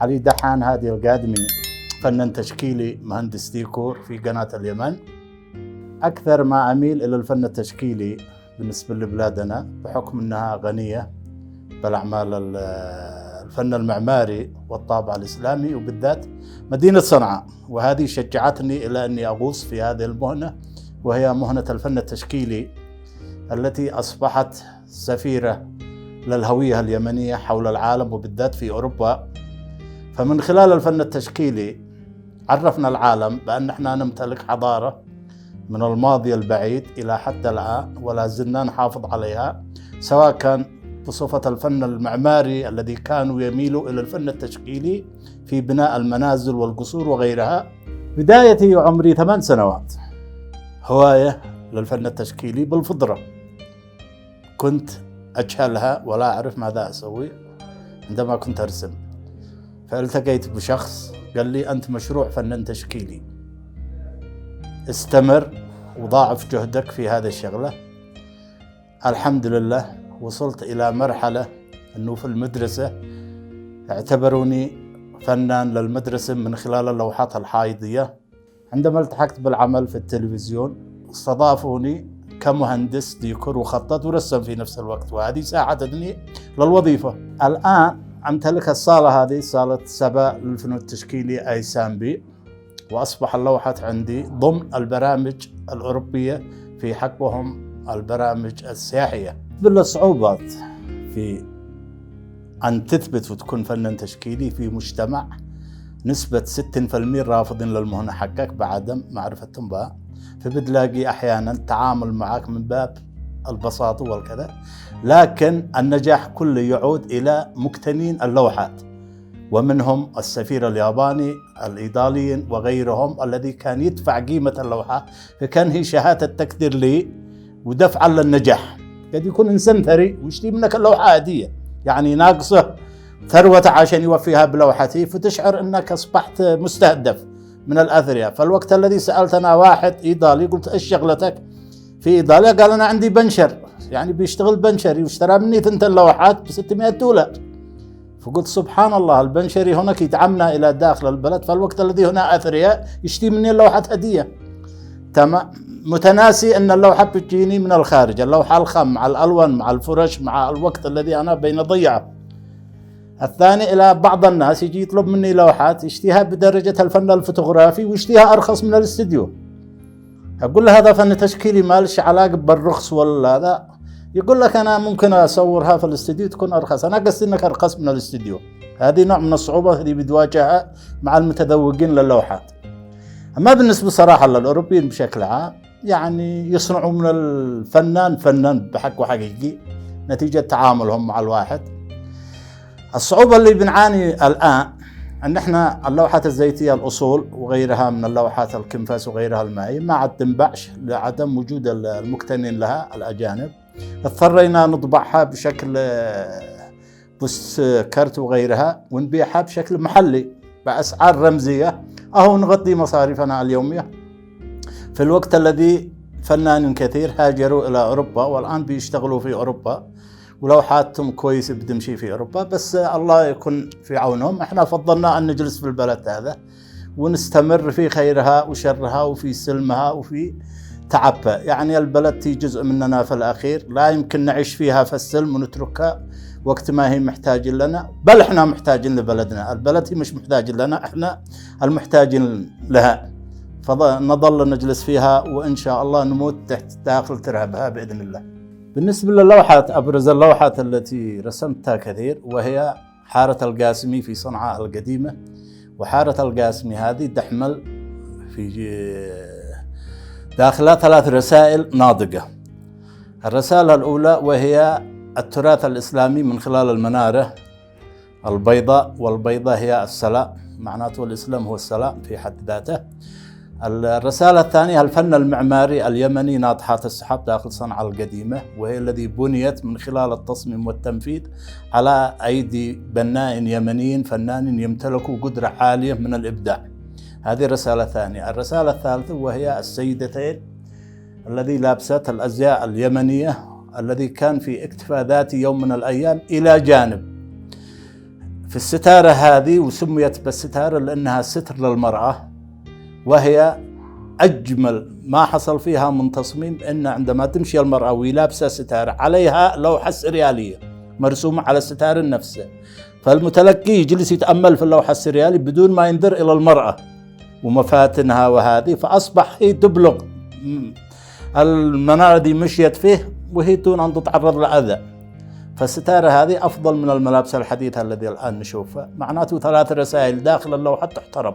علي دحان هادي القادمي، فنان تشكيلي مهندس ديكور في قناة اليمن. أكثر ما أميل إلى الفن التشكيلي بالنسبة لبلادنا بحكم أنها غنية بالأعمال الفن المعماري والطابع الإسلامي، وبالذات مدينة صنعاء، وهذه شجعتني إلى أني أغوص في هذه المهنة، وهي مهنة الفن التشكيلي التي أصبحت سفيرة للهوية اليمنية حول العالم وبالذات في أوروبا. فمن خلال الفن التشكيلي عرفنا العالم بأن احنا نمتلك حضارة من الماضي البعيد إلى حتى الآن، ولا زلنا نحافظ عليها، سواء كان بصفة الفن المعماري الذي كانوا يميلوا إلى الفن التشكيلي في بناء المنازل والقصور وغيرها. بدايتي عمري 8 سنوات، هواية للفن التشكيلي بالفطرة، كنت أجهلها ولا أعرف ماذا أسوي عندما كنت أرسم. فالتقيت بشخص قال لي أنت مشروع فنان تشكيلي، استمر وضاعف جهدك في هذه الشغلة. الحمد لله وصلت إلى مرحلة أنه في المدرسة اعتبروني فنان للمدرسة من خلال اللوحات الحائطية. عندما التحقت بالعمل في التلفزيون استضافوني كمهندس ديكور وخطط ورسم في نفس الوقت، وهذه ساعدتني للوظيفة. الآن أمتلك الصالة هذه، صالة سبا للفنون التشكيلي أي سامبي، وأصبح اللوحة عندي ضمن البرامج الأوروبية في حقهم البرامج السياحية. بالصعوبات في أن تثبت وتكون فنان تشكيلي في مجتمع نسبة 60% رافضين للمهنة حقك بعدم معرفتهم بها، فبتلاقي أحيانا تعامل معك من باب البساطة والكذا، لكن النجاح كله يعود إلى مقتنين اللوحات، ومنهم السفير الياباني، الإيطاليين وغيرهم الذي كان يدفع قيمة اللوحة، فكان هي شهادة تقدير لي ودفعا للنجاح. قد يكون إنسان ثري ويشتري منك اللوحة هدية، يعني ناقصه ثروة عشان يوفيها بلوحتي، فتشعر أنك أصبحت مستهدف من الأثرياء. فالوقت الذي سألتنا واحد إيطالي قلت إيش شغلتك في إيطاليا؟ قال أنا عندي بنشر، يعني بيشتغل بنشري، واشترى مني 2 لوحات ب$600. فقلت سبحان الله، البنشري هناك يدعمنا إلى داخل البلد، فالوقت الذي هنا أثرياء يشتري مني اللوحة هدية. تمام، متناسي أن اللوحة بتجيني من الخارج، اللوحة الخام مع الألوان مع الفرش مع الوقت الذي أنا بين ضيعه. الثاني إلى بعض الناس يجي يطلب مني لوحات يشتيها بدرجة الفن الفوتوغرافي ويشتيها أرخص من الاستديو. أقول له هذا فن تشكيلي مالش علاقة بالرخص ولا هذا. يقول لك أنا ممكن أصورها في الاستديو تكون أرخص، أنا قصدي أنك أرخص من الاستديو. هذه نوع من الصعوبة اللي بتواجهها مع المتذوقين للوحات. أما بالنسبة صراحة للأوروبيين بشكل عام، يعني يصنعوا من الفنان فنان بحق وحقيقي نتيجة تعاملهم مع الواحد. الصعوبة اللي بنعاني الآن أن احنا اللوحات الزيتية الأصول وغيرها من اللوحات الكنفاس وغيرها المائية ما عاد تنبعش لعدم وجود المقتنين لها الأجانب. اضطرينا نطبعها بشكل بوست كارت وغيرها ونبيعها بشكل محلي بأسعار رمزية، أهو نغطي مصاريفنا اليومية. في الوقت الذي فنانين كثير هاجروا إلى أوروبا والآن بيشتغلوا في أوروبا ولوحاتهم كويسة بتمشي في أوروبا، بس الله يكون في عونهم. احنا فضلنا أن نجلس في البلد هذا ونستمر في خيرها وشرها وفي سلمها وفي تعبها. يعني البلد هي جزء مننا في الأخير، لا يمكن نعيش فيها في السلم ونتركها وقت ما هي محتاجين لنا، بل احنا محتاجين لبلدنا. البلد هي مش محتاجين لنا، احنا المحتاجين لها، فنظل نجلس فيها وإن شاء الله نموت تحت داخل ترابها بإذن الله. بالنسبة للوحات، أبرز اللوحات التي رسمتها كثير وهي حارة القاسمي في صنعاء القديمة. وحارة القاسمي هذه تحمل في داخلها 3 رسائل ناضجة. الرسالة الأولى وهي التراث الإسلامي من خلال المنارة البيضاء، والبيضاء هي السلام، معناته الإسلام هو السلام في حد ذاته. الرسالة الثانية الفن المعماري اليمني ناطحات السحاب داخل صنعاء القديمة، وهي الذي بنيت من خلال التصميم والتنفيذ على أيدي بناء يمنيين فنان يمتلكوا قدرة عالية من الإبداع. هذه الرسالة الثانية. الرسالة الثالثة وهي السيدتين الذي لابست الأزياء اليمنية الذي كان في اكتفاء ذاتي يوم من الأيام إلى جانب في الستارة هذه، وسميت بالستارة لأنها ستر للمرأة، وهي أجمل ما حصل فيها من تصميم، إن عندما تمشي المرأة وهي لابسة ستارة عليها لوحة سريالية مرسومة على الستارة نفسه، فالمتلقي يجلس يتأمل في اللوحة السريالية بدون ما ينظر إلى المرأة ومفاتنها وهذه، فأصبح هي تبلغ المنار الذي مشيت فيه وهي دون أن تتعرض لأذى. فالستارة هذه أفضل من الملابس الحديثة الذي الآن نشوفها. معناته 3 رسائل داخل اللوحة تحترم.